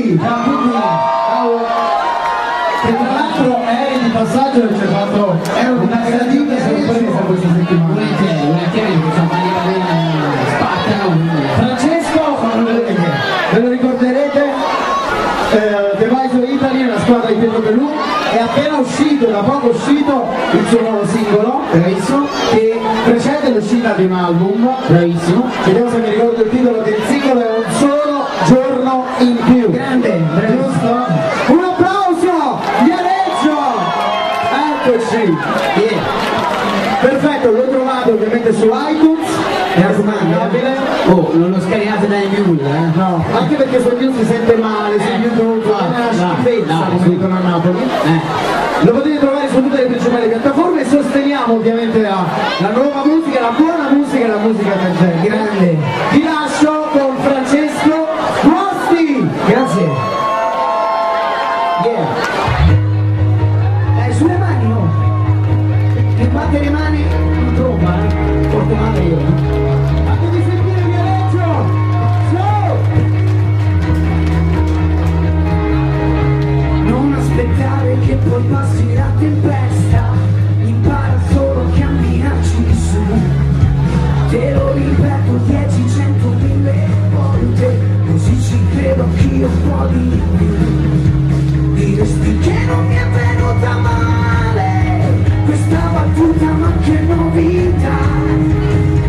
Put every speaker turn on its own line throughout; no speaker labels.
Pupi! Ciao Pupi! Ciao! Che tra l'altro eri di passaggio e ci hai fatto una gradita sorpresa questa settimana.
Volentieri, questa maniera spaccano.
Francesco, ve lo ricorderete, Device Italy, una squadra di Pietro Pelù, è appena uscito, da poco uscito, il suo nuovo singolo, bravissimo, che precede l'uscita di un album, bravissimo. Vediamo se mi ricordo il titolo del singolo, è Un solo giorno in più. Grande, giusto? Un applauso! Viareggio! Eccoci! Yeah. Perfetto, l'ho trovato ovviamente su iTunes, è raccomandabile.
Oh, non lo scaricate dai mule, eh?
No, anche perché su YouTube si sente male, su YouTube è una schifezza, come dicono a Napoli. Lo potete trovare su tutte le principali piattaforme e sosteniamo ovviamente la nuova musica, la buona musica e la musica emergente. Grande. Vi lascio con Francesco Guasti. Grazie. Yeah. Dai, sulle mani, no? Che batte le mani non tromba, porto male io.
Che poi passi la tempesta, impara solo a camminarci su. Te lo ripeto 10, 100, 1000 volte, così ci credo anch'io un po' di più. Diresti che non mi è venuta male questa battuta, ma che novità.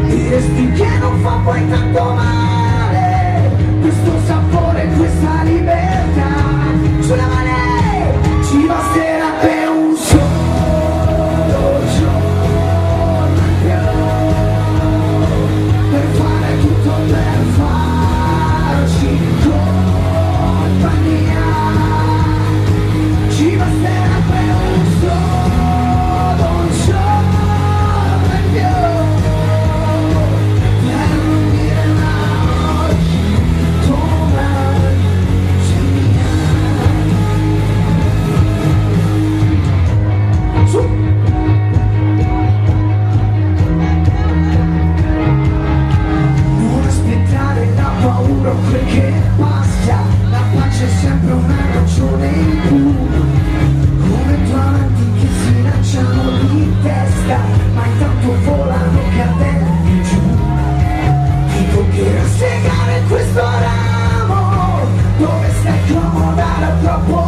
Diresti che non fa poi tanto male questo sapore, questa libertà. Sulla mano ci basterebbe un solo giorno in più per fare tutto, per farci compagnia. Ci basterebbe un solo giorno in più per non dire mai come non aspettare la paura o quel che basta, la pace è sempre una ragione in più, come due amanti che si lanciano di testa, ma intanto volano cadenti giù. Tipo che rassegare questo ramo, dove stai comoda da troppo